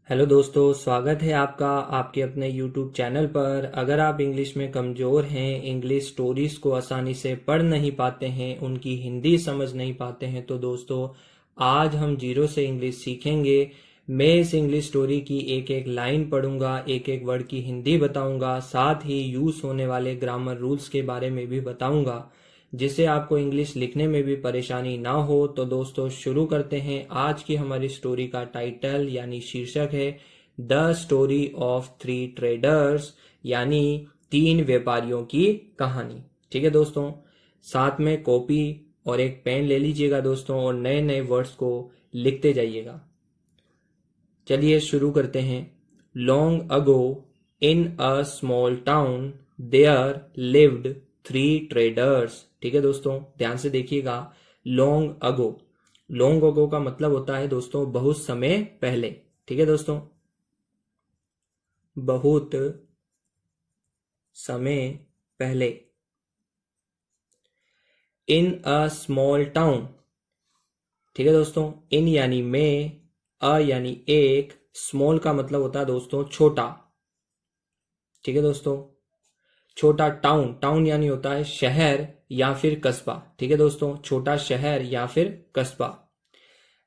Hello दोस्तों, स्वागत है आपका आपके अपने YouTube चैनल पर। अगर आप इंग्लिश में कमज़ोर हैं, इंग्लिश स्टोरीज़ को आसानी से पढ़ नहीं पाते हैं, उनकी हिंदी समझ नहीं पाते हैं, तो दोस्तों आज हम जीरो से इंग्लिश सीखेंगे। मैं इस इंग्लिश स्टोरी की एक एक लाइन पढ़ूंगा, एक एक वर्ड की हिंदी बताऊंगा, साथ ही यूज़ होने वाले ग्रामर रूल्स के बारे में भी बताऊंगा, जिससे आपको इंग्लिश लिखने में भी परेशानी ना हो। तो दोस्तों शुरू करते हैं। आज की हमारी स्टोरी का टाइटल यानी शीर्षक है the story of three traders, यानी तीन व्यापारियों की कहानी। ठीक है दोस्तों, साथ में कॉपी और एक पेन ले लीजिएगा दोस्तों, और नए नए वर्ड्स को लिखते जाइएगा। चलिए शुरू करते हैं। Long ago in a small town there lived three traders. ठीक है दोस्तों, ध्यान से देखिएगा। लॉन्ग अगो, लॉन्ग अगो का मतलब होता है दोस्तों बहुत समय पहले। ठीक है दोस्तों, बहुत समय पहले। इन अ स्मॉल टाउन, ठीक है दोस्तों, इन यानी में, अ यानी एक, स्मॉल का मतलब होता है दोस्तों छोटा। ठीक है दोस्तों, छोटा। टाउन, टाउन यानी होता है शहर या फिर कस्बा। ठीक है दोस्तों, छोटा शहर या फिर कस्बा।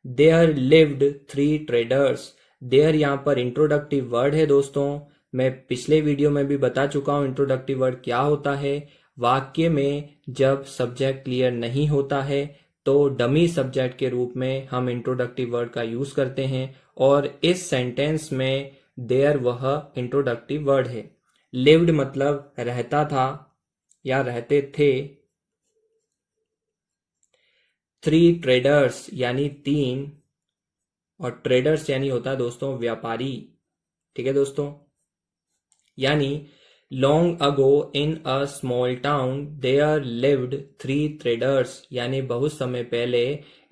There lived three traders. There यहाँ पर इंट्रोडक्टिव वर्ड है दोस्तों। मैं पिछले वीडियो में भी बता चुका हूं इंट्रोडक्टिव वर्ड क्या होता है। वाक्य में जब सब्जेक्ट क्लियर नहीं होता है तो डमी सब्जेक्ट के रूप में हम इंट्रोडक्टिव वर्ड का यूज करते हैं, और इस सेंटेंस में देयर वह इंट्रोडक्टिव वर्ड है। लिव्ड मतलब रहता था या रहते थे। थ्री ट्रेडर्स यानी तीन, और ट्रेडर्स यानी होता है दोस्तों व्यापारी। ठीक है दोस्तों, यानी long ago in a small town there lived three traders, यानी बहुत समय पहले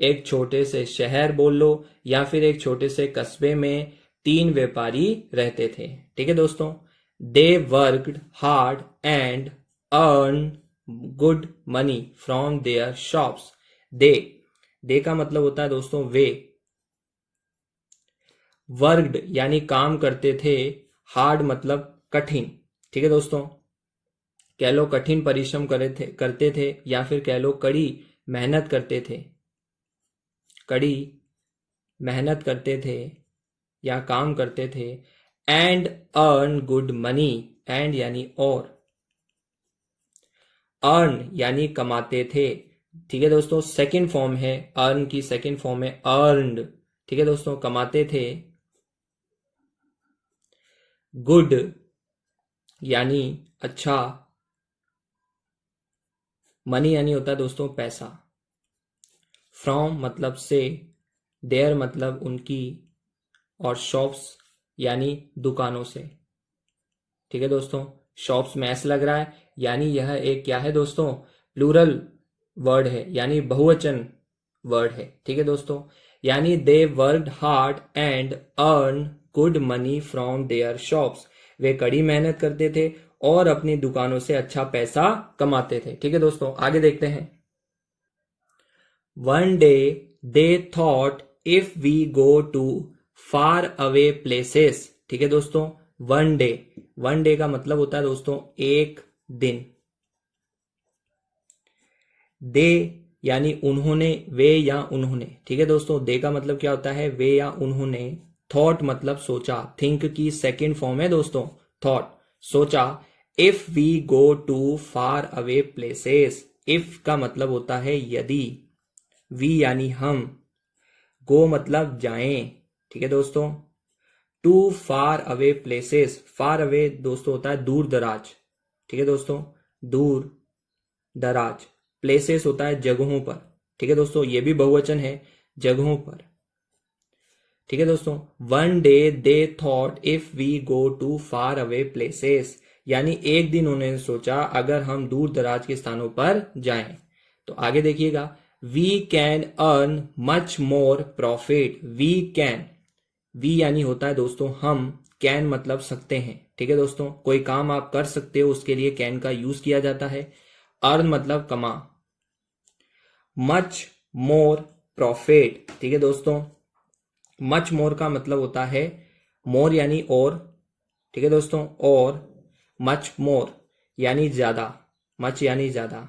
एक छोटे से शहर बोल लो या फिर एक छोटे से कस्बे में तीन व्यापारी रहते थे। ठीक है दोस्तों, they worked hard and earn good money from their shops. They, they का मतलब होता है दोस्तों वे। वर्कड यानी काम करते थे, हार्ड मतलब कठिन। ठीक है दोस्तों, कह लो कठिन परिश्रम करते थे या फिर कह लो कड़ी मेहनत करते थे। कड़ी मेहनत करते थे या काम करते थे। And earn good money, and यानी और, अर्न यानी कमाते थे। ठीक है दोस्तों, सेकंड फॉर्म है अर्न की, सेकंड फॉर्म है अर्नड। ठीक है दोस्तों, कमाते थे। गुड यानी अच्छा, मनी यानी होता है दोस्तों पैसा। फ्रॉम मतलब से, देयर मतलब उनकी, और शॉप्स यानी दुकानों से। ठीक है दोस्तों, शॉप्स में ऐसा लग रहा है, यानी यह एक क्या है दोस्तों, प्लूरल वर्ड है, यानी बहुवचन वर्ड है। ठीक है दोस्तों, यानी they worked hard and earn good money from their shops. वे कड़ी मेहनत करते थे और अपनी दुकानों से अच्छा पैसा कमाते थे। ठीक है दोस्तों, आगे देखते हैं। One day they thought if we go to far away places. ठीक है दोस्तों, वन डे, वन डे का मतलब होता है दोस्तों एक दिन। दे यानी उन्होंने, वे या उन्होंने। ठीक है दोस्तों, दे का मतलब क्या होता है, वे या उन्होंने। थॉट मतलब सोचा, थिंक की सेकंड फॉर्म है दोस्तों थॉट, सोचा। If we go to far away places, if का मतलब होता है यदि, वी यानी हम, गो मतलब जाएं। ठीक है दोस्तों, to far away places, far away दोस्तों होता है दूर दराज। ठीक है दोस्तों, दूर दराज। प्लेसेस होता है जगहों पर। ठीक है दोस्तों, ये भी बहुवचन है, जगहों पर। ठीक है दोस्तों, one day they thought if we go to far away places, यानी एक दिन उन्होंने सोचा अगर हम दूर दराज के स्थानों पर जाएं। तो आगे देखिएगा, we can earn much more profit. We can, we यानी होता है दोस्तों हम, कैन मतलब सकते हैं। ठीक है दोस्तों, कोई काम आप कर सकते हो उसके लिए कैन का यूज किया जाता है। अर्न मतलब कमा। मच मोर प्रॉफिट, ठीक है दोस्तों, मच मोर का मतलब होता है मोर यानी और, ठीक है दोस्तों, और मच मोर यानी ज्यादा, मच यानी ज्यादा,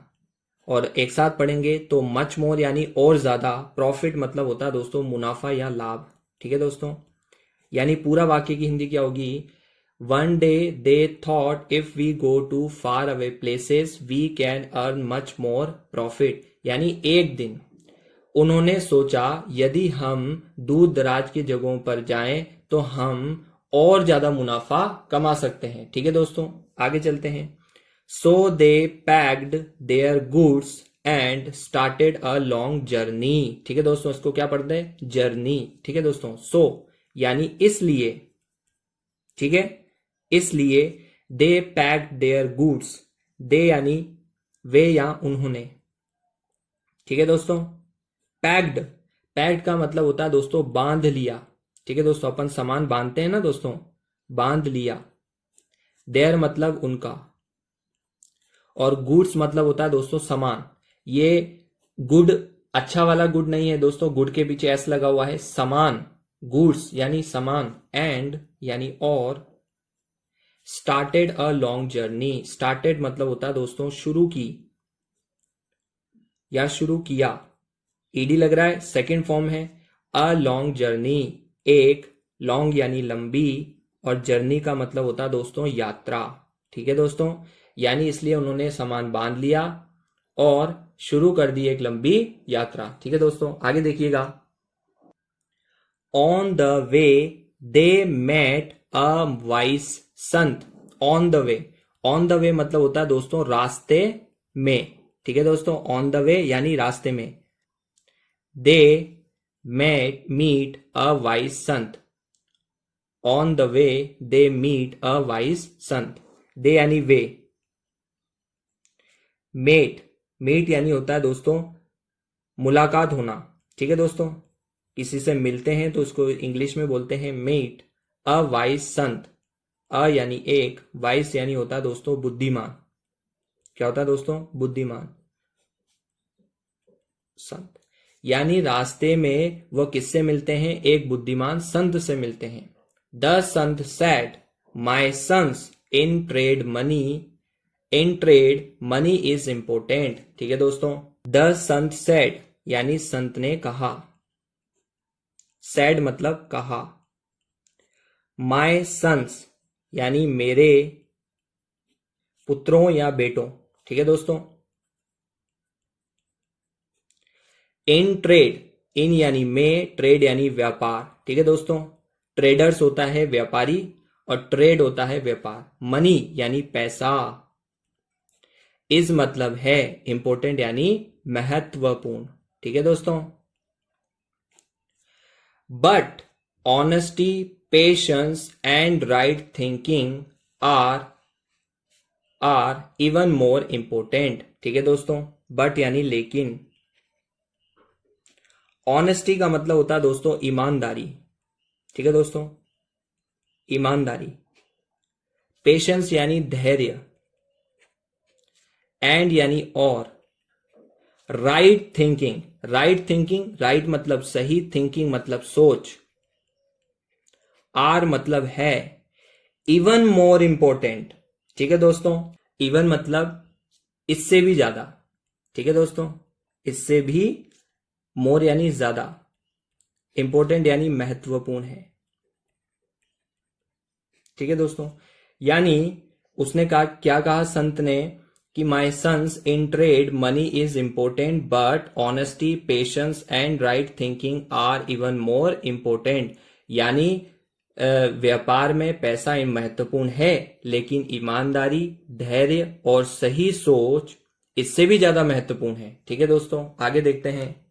और एक साथ पढ़ेंगे तो मच मोर यानी और ज्यादा, प्रॉफिट मतलब होता है दोस्तों मुनाफा या लाभ, ठीक है दोस्तों। यानी पूरा वाक्य की हिंदी क्या होगी, one day they thought if we go to far away places we can earn much more profit. यानी एक दिन उन्होंने सोचा यदि हम दूर दराज की जगहों पर जाएं तो हम और ज्यादा मुनाफा कमा सकते हैं, ठीक है दोस्तों। आगे चलते हैं। So they packed their goods and started a long journey, ठीक है दोस्तों, इसको क्या पढ़ते हैं, जर्नी, ठीक है दोस्तों। सो यानी इसलिए, ठीक है, इसलिए दे पैक्ड देयर गुड्स, दे यानी वे या उन्होंने, ठीक है दोस्तों। पैक्ड, पैक्ड का मतलब होता है दोस्तों बांध लिया, ठीक है दोस्तों, अपन सामान बांधते हैं ना दोस्तों, बांध लिया। देयर मतलब उनका, और गुड्स मतलब होता है दोस्तों सामान। ये गुड अच्छा वाला गुड नहीं है दोस्तों, गुड के पीछे एस लगा हुआ है, सामान, गुड्स यानी सामान, एंड यानी और, started a long journey, started मतलब होता है दोस्तों शुरू की या शुरू किया, ईडी लग रहा है, सेकंड फॉर्म है। अ लॉन्ग जर्नी, एक, लॉन्ग यानी लंबी, और जर्नी का मतलब होता है दोस्तों यात्रा, ठीक है दोस्तों। यानी इसलिए उन्होंने सामान बांध लिया और शुरू कर दी एक लंबी यात्रा, ठीक है दोस्तों। आगे देखिएगा। On the way they met a wise saint, on the way, on the way मतलब होता है दोस्तों रास्ते में, ठीक है दोस्तों, ऑन द वे यानी रास्ते में। They met meet a wise saint, on the way they meet a wise saint, they यानी वे, मेट, मेट यानी होता है दोस्तों मुलाकात होना, ठीक है दोस्तों, किसी से मिलते हैं तो उसको इंग्लिश में बोलते हैं मेट अ वाइस संत। अ यानी एक, वाइस यानी होता है दोस्तों बुद्धिमान, क्या होता है दोस्तों, बुद्धिमान, संत। यानी रास्ते में वह किससे मिलते हैं, एक बुद्धिमान संत से मिलते हैं। The saint said my sons in trade money, in trade money is important, ठीक है दोस्तों। द संत सेड यानी संत ने कहा, सेड मतलब कहा। माई सन्स यानी मेरे पुत्रों या बेटों, ठीक है दोस्तों। इन ट्रेड, इन यानी में, ट्रेड यानी व्यापार, ठीक है दोस्तों। ट्रेडर्स होता है व्यापारी और ट्रेड होता है व्यापार। मनी यानी पैसा, इज मतलब है, इंपॉर्टेंट यानी महत्वपूर्ण, ठीक है दोस्तों। But honesty, patience and right thinking are even more important, ठीक है दोस्तों। बट यानी लेकिन, ऑनेस्टी का मतलब होता है दोस्तों ईमानदारी, ठीक है दोस्तों, ईमानदारी। पेशेंस यानी धैर्य, एंड यानी और, right thinking, right thinking, right मतलब सही, थिंकिंग मतलब सोच, आर मतलब है, इवन मोर इंपॉर्टेंट, ठीक है दोस्तों। इवन मतलब इससे भी ज्यादा, ठीक है दोस्तों, इससे भी, मोर यानी ज्यादा, इंपॉर्टेंट यानी महत्वपूर्ण है, ठीक है दोस्तों। यानी उसने कहा, क्या कहा संत ने, कि my sons in trade money is important but honesty, patience and right thinking are even more important. यानी व्यापार में पैसा महत्वपूर्ण है लेकिन ईमानदारी, धैर्य और सही सोच इससे भी ज्यादा महत्वपूर्ण है, ठीक है दोस्तों। आगे देखते हैं।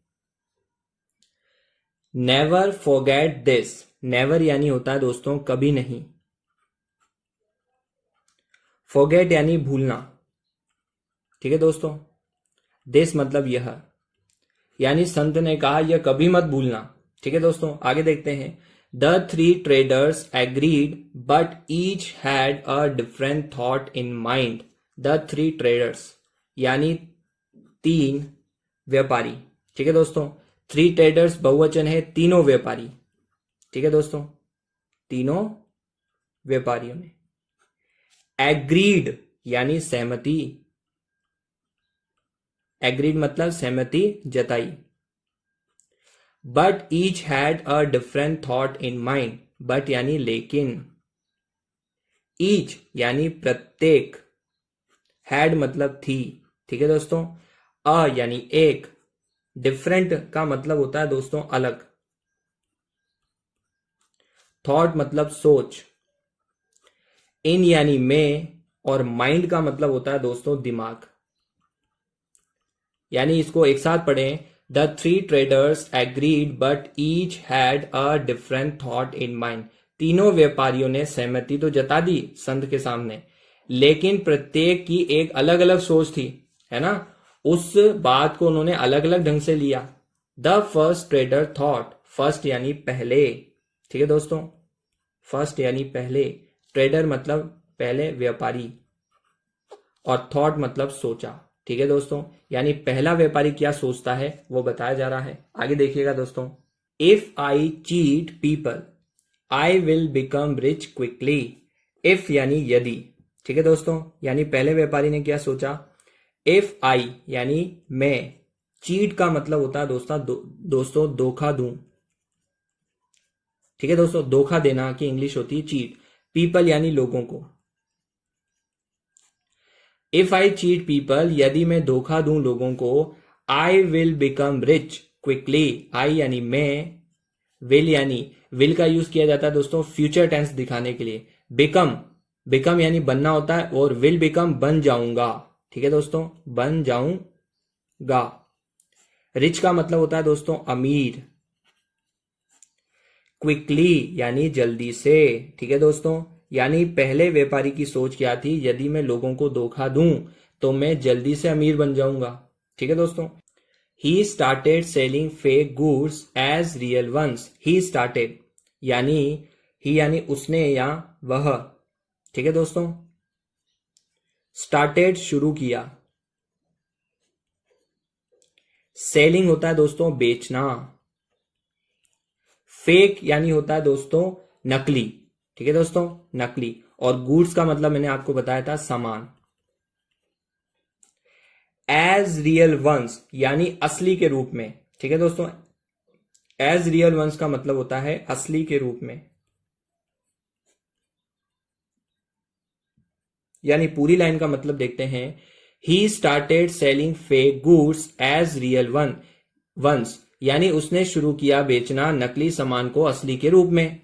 नेवर फॉरगेट दिस, नेवर यानी होता है दोस्तों कभी नहीं, फॉरगेट यानी भूलना, ठीक है दोस्तों। दिस मतलब यह, यानी संत ने कहा यह कभी मत भूलना, ठीक है दोस्तों। आगे देखते हैं। The three traders agreed but each had a different thought in mind. The three traders यानी तीन व्यापारी, ठीक है दोस्तों। थ्री ट्रेडर्स बहुवचन है, तीनों व्यापारी, ठीक है दोस्तों। तीनों व्यापारियों ने। एग्रीड यानी सहमति, एग्रीड मतलब सहमति जताई। But each had a different thought in mind, but यानी लेकिन, ईच यानी प्रत्येक, हैड मतलब थी, ठीक है दोस्तों। अ यानी एक, डिफरेंट का मतलब होता है दोस्तों अलग, थॉट मतलब सोच, इन यानी में, और माइंड का मतलब होता है दोस्तों दिमाग। यानी इसको एक साथ पढ़ें। The three traders agreed but each had a different thought in mind. तीनों व्यापारियों ने सहमति तो जता दी संत के सामने, लेकिन प्रत्येक की एक अलग अलग सोच थी, है ना। उस बात को उन्होंने अलग अलग ढंग से लिया। The first trader thought, first यानी पहले, ठीक है दोस्तों, फर्स्ट यानी पहले, ट्रेडर मतलब पहले व्यापारी, और थॉट मतलब सोचा, ठीक है दोस्तों। यानी पहला व्यापारी क्या सोचता है वो बताया जा रहा है। आगे देखिएगा दोस्तों। If I cheat people I will become rich quickly. If यानी यदि, ठीक है दोस्तों। यानी पहले व्यापारी ने क्या सोचा, इफ आई यानी मैं, चीट का मतलब होता है दोस्तों धोखा दूं, ठीक है दोस्तों। धोखा देना की इंग्लिश होती है चीट। पीपल यानी लोगों को। इफ आई चीट पीपल, यदि मैं धोखा दूं लोगों को, I will become rich quickly. I यानी मैं, विल यानी, विल का यूज किया जाता है दोस्तों फ्यूचर टेंस दिखाने के लिए। बिकम, बिकम यानी बनना होता है, और विल बिकम बन जाऊंगा, ठीक है दोस्तों, बन जाऊंगा। रिच का मतलब होता है दोस्तों अमीर। क्विकली यानी जल्दी से, ठीक है दोस्तों। यानी पहले व्यापारी की सोच क्या थी, यदि मैं लोगों को धोखा दूं तो मैं जल्दी से अमीर बन जाऊंगा, ठीक है दोस्तों। He started selling fake goods as real ones. He started यानी, ही यानी उसने या वह, ठीक है दोस्तों। स्टार्टेड शुरू किया। सेलिंग होता है दोस्तों बेचना। फेक यानी होता है दोस्तों नकली, ठीक है दोस्तों, नकली। और गुड्स का मतलब मैंने आपको बताया था सामान। एज रियल वंस यानी असली के रूप में, ठीक है दोस्तों। एज रियल वंस का मतलब होता है असली के रूप में। यानी पूरी लाइन का मतलब देखते हैं। He started selling fake goods as real ones, यानी उसने शुरू किया बेचना नकली सामान को असली के रूप में।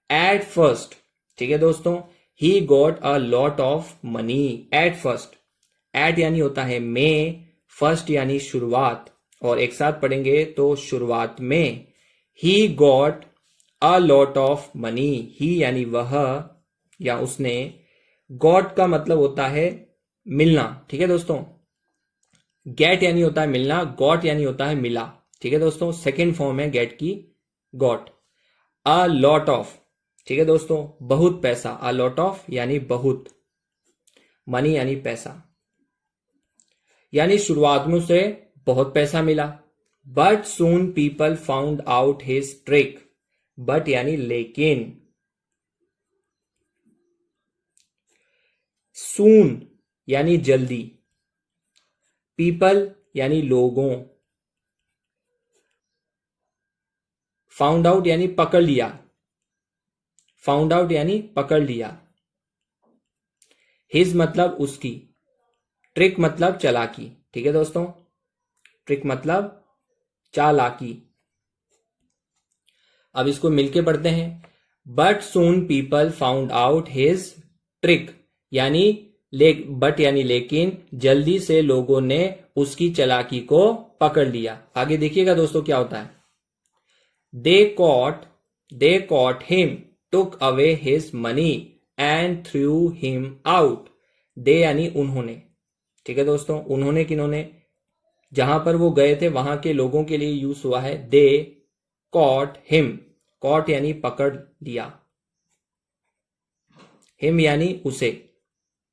एट फर्स्ट, ठीक है दोस्तों, he got a lot of money. At first, at यानी होता है में, फर्स्ट यानी शुरुआत, और एक साथ पढ़ेंगे तो शुरुआत में। He got a lot of money, he यानी वह या उसने, गॉट का मतलब होता है मिलना, ठीक है दोस्तों। गेट यानी होता है मिलना, गॉट यानी होता है मिला, ठीक है दोस्तों। सेकेंड फॉर्म है गेट की, गॉट। अ लॉट ऑफ, ठीक है दोस्तों, बहुत पैसा। अ लॉट ऑफ यानी बहुत, मनी यानी पैसा, यानी शुरुआत में उसे बहुत पैसा मिला। But soon people found out his trick. But यानी लेकिन, सून यानी जल्दी, पीपल यानी लोगों, फाउंड आउट यानी पकड़ लिया, फाउंड आउट यानी पकड़ लिया। हिज मतलब उसकी, ट्रिक मतलब चालाकी, ठीक है दोस्तों। ट्रिक मतलब चालाकी। अब इसको मिलके पढ़ते हैं। But soon people found out his trick, यानी बट यानी लेकिन, जल्दी से लोगों ने उसकी चालाकी को पकड़ लिया। आगे देखिएगा दोस्तों क्या होता है। They caught him, took away his money and threw him out. They यानी उन्होंने, ठीक है दोस्तों। उन्होंने किन्होंने, जहां पर वो गए थे वहां के लोगों के लिए यूज हुआ है। दे कॉट हिम, कॉट यानी पकड़ लिया, हिम यानी उसे,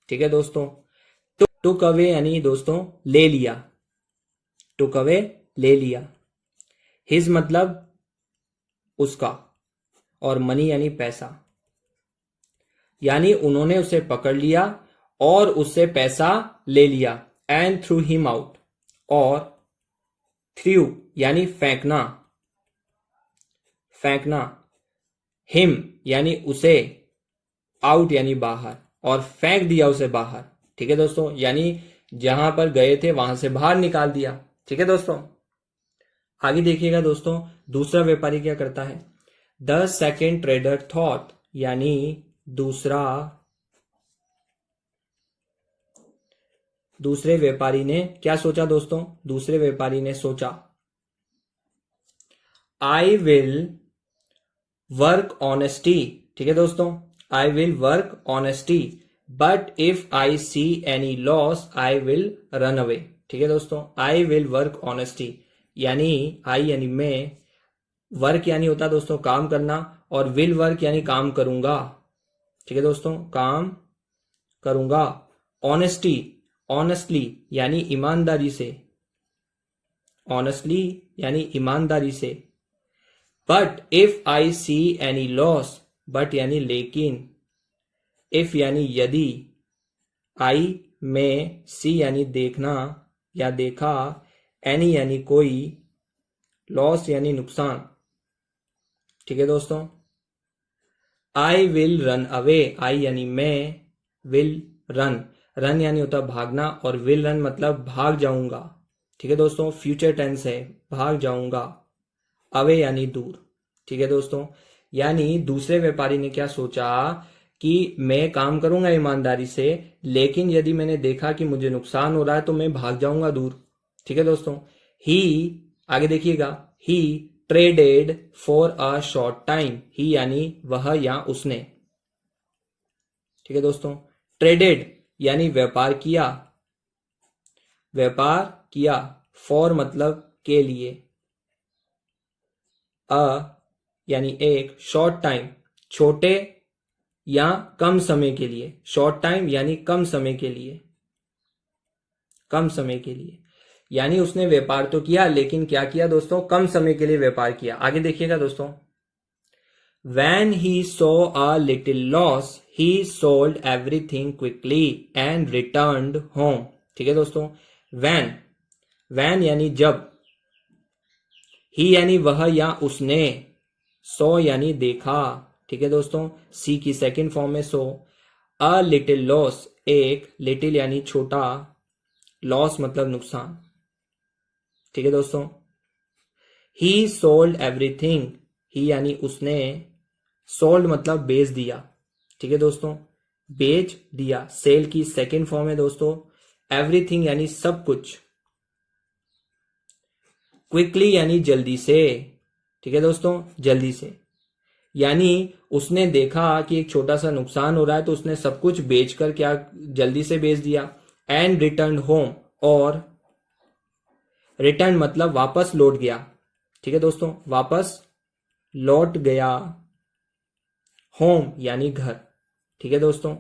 ठीक है दोस्तों। टुक अवे यानी दोस्तों ले लिया, टुक अवे ले लिया। हिज मतलब उसका, और मनी यानी पैसा। यानी उन्होंने उसे पकड़ लिया और उससे पैसा ले लिया। एंड थ्रू हिम आउट, और थ्रू यानी फेंकना, फेंकना, हिम यानी उसे, आउट यानी बाहर, और फेंक दिया उसे बाहर। ठीक है दोस्तों, यानी जहां पर गए थे वहां से बाहर निकाल दिया। ठीक है दोस्तों, आगे देखिएगा दोस्तों, दूसरा व्यापारी क्या करता है। द सेकेंड ट्रेडर थॉट, यानी दूसरे व्यापारी ने क्या सोचा दोस्तों। दूसरे व्यापारी ने सोचा, आई विल वर्क ऑनेस्टी। ठीक है दोस्तों, I will work honesty, but if I see any loss I will run away. ठीक है दोस्तों, आई विल वर्क ऑनेस्टी, यानी आई यानी मैं, वर्क यानी होता है दोस्तों काम करना, और विल वर्क यानी काम करूंगा। ठीक है दोस्तों, काम करूंगा। ऑनेस्टी, ऑनेस्टली यानी ईमानदारी से, ऑनेस्टली यानी ईमानदारी से। But if I see any loss, but यानी लेकिन, इफ यानी यदि, आई में, सी यानी देखना या देखा, एनी यानी कोई, लॉस यानी नुकसान। ठीक है दोस्तों, आई विल रन अवे, आई यानी मैं, विल रन, रन यानी होता भागना, और विल रन मतलब भाग जाऊंगा। ठीक है दोस्तों, फ्यूचर टेंस है, भाग जाऊंगा। अवे यानी दूर। ठीक है दोस्तों, यानी दूसरे व्यापारी ने क्या सोचा कि मैं काम करूंगा ईमानदारी से, लेकिन यदि मैंने देखा कि मुझे नुकसान हो रहा है तो मैं भाग जाऊंगा दूर। ठीक है दोस्तों, ही, आगे देखिएगा, he traded for a short time, he यानी वह या उसने। ठीक है दोस्तों, ट्रेडेड यानी व्यापार किया, व्यापार किया, फॉर मतलब के लिए, अ यानी एक, शॉर्ट टाइम छोटे या कम समय के लिए, शॉर्ट टाइम यानी कम समय के लिए, कम समय के लिए, यानी उसने व्यापार तो किया लेकिन क्या किया दोस्तों, कम समय के लिए व्यापार किया। आगे देखिएगा दोस्तों, When he saw a little loss, he sold everything quickly and returned home. ठीक है दोस्तों, when, when यानी जब, ही यानी वह या उसने, सो यानी देखा। ठीक है दोस्तों, सी की सेकंड फॉर्म में सो। अ लिटिल लॉस, एक, लिटिल यानी छोटा, लॉस मतलब नुकसान। ठीक है दोस्तों, ही सोल्ड एवरीथिंग, ही यानी उसने, सोल्ड मतलब बेच दिया। ठीक है दोस्तों, बेच दिया, सेल की सेकंड फॉर्म है दोस्तों। एवरीथिंग यानी सब कुछ। क्विकली यानी जल्दी से। ठीक है दोस्तों, जल्दी से, यानी उसने देखा कि एक छोटा सा नुकसान हो रहा है तो उसने सब कुछ बेचकर क्या जल्दी से बेच दिया। एंड रिटर्न होम, और रिटर्न मतलब वापस लौट गया। ठीक है दोस्तों, वापस लौट गया। होम यानी घर। ठीक है दोस्तों,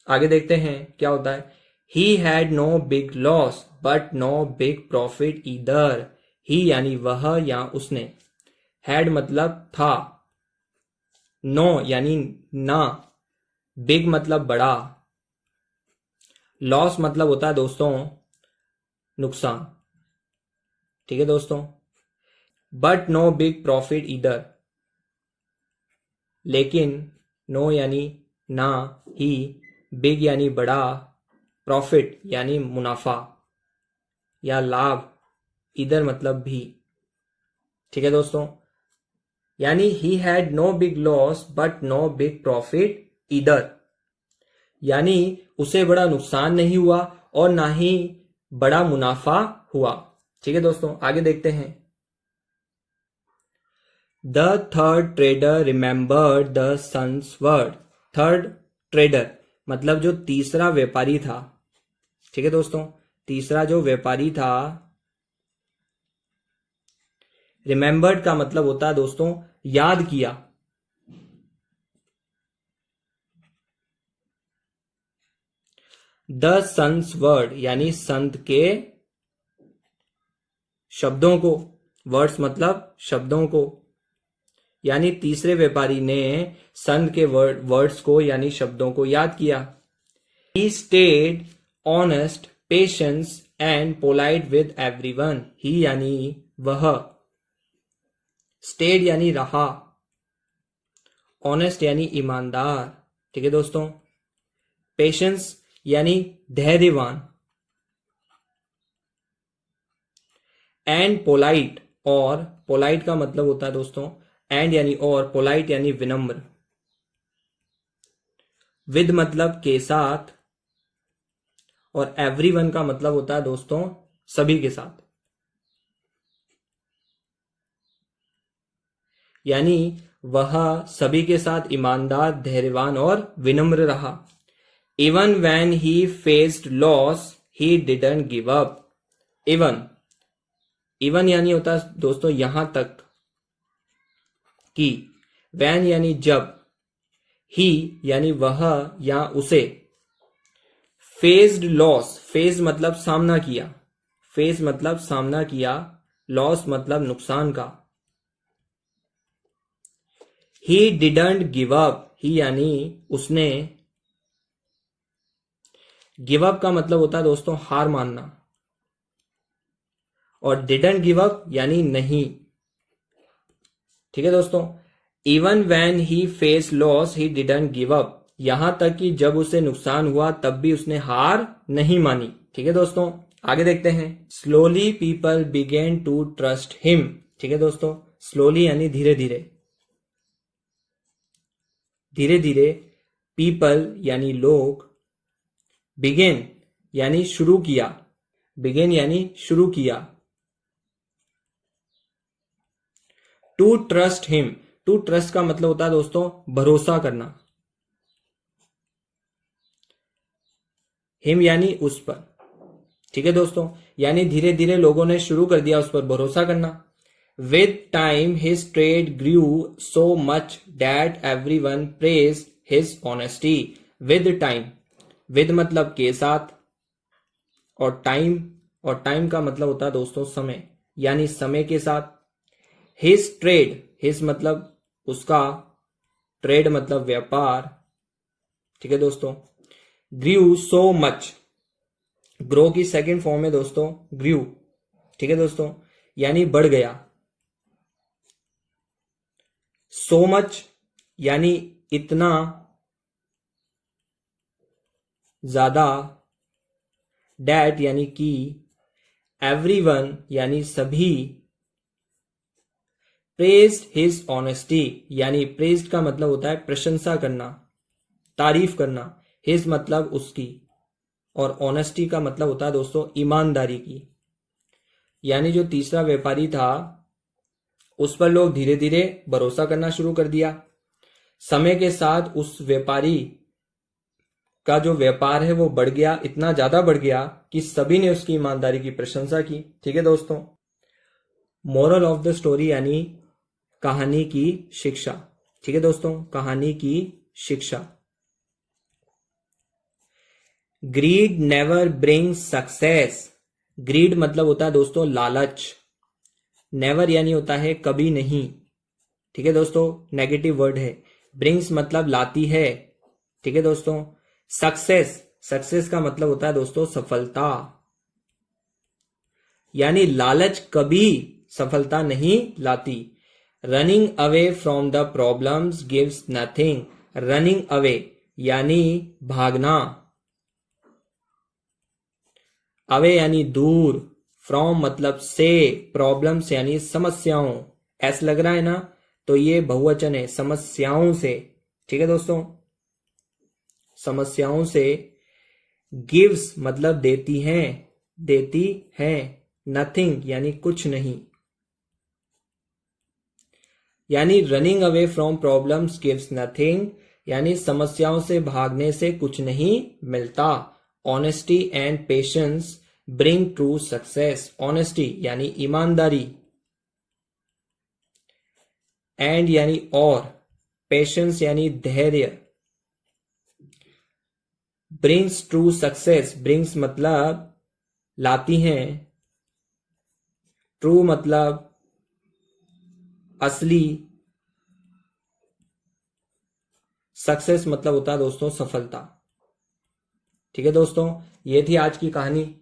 आगे देखते हैं क्या होता है। He had no big loss but no big profit either, he यानी वह या उसने, हैड मतलब था, नो यानी ना, बिग मतलब बड़ा, लॉस मतलब होता है दोस्तों नुकसान। ठीक है दोस्तों, but no big profit either, लेकिन, नो यानी ना, ही, बिग यानी बड़ा, प्रॉफिट यानी मुनाफा या लाभ, इधर मतलब भी। ठीक है दोस्तों, यानी he had no big loss but no big profit either, यानी उसे बड़ा नुकसान नहीं हुआ और ना ही बड़ा मुनाफा हुआ। ठीक है दोस्तों, आगे देखते हैं। The third trader remembered the son's word, third trader मतलब जो तीसरा व्यापारी था। ठीक है दोस्तों, तीसरा जो व्यापारी था, रिमेंबर्ड का मतलब होता है दोस्तों याद किया। द सन्स वर्ड यानी संत के शब्दों को, वर्ड्स मतलब शब्दों को, यानी तीसरे व्यापारी ने संत के वर्ड्स को यानी शब्दों को याद किया। He stayed honest, patience and polite with everyone. He यानी वह, stayed यानी रहा, honest यानी ईमानदार, ठीक है दोस्तों, patience यानी धैर्यवान, एंड पोलाइट, और पोलाइट का मतलब होता है दोस्तों एंड यानी और, पोलाइट यानी विनम्र, विद मतलब के साथ, और एवरीवन का मतलब होता है दोस्तों सभी के साथ, यानी वह सभी के साथ ईमानदार, धैर्यवान और विनम्र रहा। Even when he faced loss he didn't give up. Even यानी होता है दोस्तों यहां तक कि, वैन यानी जब, ही यानी वह या उसे, फेस्ड लॉस, फेस मतलब सामना किया, फेस मतलब सामना किया, लॉस मतलब नुकसान का। ही डिडंट गिव अप, ही यानी उसने, गिव अप का मतलब होता है दोस्तों हार मानना, और डिडंट गिव अप यानी नहीं, ठीक है दोस्तों। Even when he face loss he didn't give up, यहां तक कि जब उसे नुकसान हुआ तब भी उसने हार नहीं मानी, ठीक है दोस्तों। आगे देखते हैं। Slowly people began to trust him, ठीक है दोस्तों, स्लोली यानी धीरे धीरे, धीरे धीरे, पीपल यानी लोग, बिगेन यानी शुरू किया, बिगेन यानी शुरू किया, to trust him, to trust का मतलब होता है दोस्तों भरोसा करना, हिम यानी उस पर, ठीक है दोस्तों, यानी धीरे धीरे लोगों ने शुरू कर दिया उस पर भरोसा करना। With time his trade grew so much that everyone praised his honesty. With time, with मतलब के साथ, और टाइम का मतलब होता है दोस्तों समय, यानी समय के साथ। हिज ट्रेड, हिज मतलब उसका, ट्रेड मतलब व्यापार, ठीक है दोस्तों। ग्रू सो मच, ग्रो की सेकंड फॉर्म है दोस्तों ग्रू, ठीक है दोस्तों, यानी बढ़ गया। सो मच यानी इतना ज्यादा, डैट यानी कि, एवरीवन यानी सभी, प्रेज्ड हिज ऑनेस्टी, यानी प्रेज्ड का मतलब होता है प्रशंसा करना, तारीफ करना, हिज मतलब उसकी, और ऑनेस्टी का मतलब होता है दोस्तों ईमानदारी की। यानी जो तीसरा व्यापारी था उस पर लोग धीरे धीरे भरोसा करना शुरू कर दिया। समय के साथ उस व्यापारी का जो व्यापार है वो बढ़ गया, इतना ज्यादा बढ़ गया कि सभी ने उसकी ईमानदारी की प्रशंसा की, ठीक है दोस्तों। मोरल ऑफ द स्टोरी यानी कहानी की शिक्षा, ठीक है दोस्तों, कहानी की शिक्षा। Greed never brings success, greed मतलब होता है दोस्तों लालच, नेवर यानी होता है कभी नहीं, ठीक है दोस्तों, नेगेटिव वर्ड है। ब्रिंग्स मतलब लाती है, ठीक है दोस्तों। सक्सेस, सक्सेस का मतलब होता है दोस्तों सफलता, यानी लालच कभी सफलता नहीं लाती। Running away from the problems gives nothing, running away यानी भागना, अवे यानी दूर, फ्रॉम मतलब से, प्रॉब्लम्स यानी समस्याओं, ऐस लग रहा है ना, तो ये बहुवचन है, समस्याओं से, ठीक है दोस्तों, समस्याओं से। गिव्स मतलब देती हैं, देती है, नथिंग यानी कुछ नहीं, यानी running away from problems gives nothing, यानी समस्याओं से भागने से कुछ नहीं मिलता। Honesty and patience bring true success, honesty यानी ईमानदारी, एंड यानी और, पेशेंस यानी धैर्य, ब्रिंग्स ट्रू सक्सेस, ब्रिंग्स मतलब लाती हैं, ट्रू मतलब असली, सक्सेस मतलब होता है दोस्तों सफलता। ठीक है दोस्तों, ये थी आज की कहानी।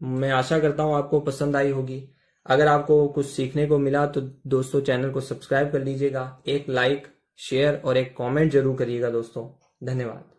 मैं आशा करता हूँ आपको पसंद आई होगी। अगर आपको कुछ सीखने को मिला तो दोस्तों चैनल को सब्सक्राइब कर लीजिएगा, एक लाइक, शेयर और एक कमेंट जरूर करिएगा दोस्तों। धन्यवाद।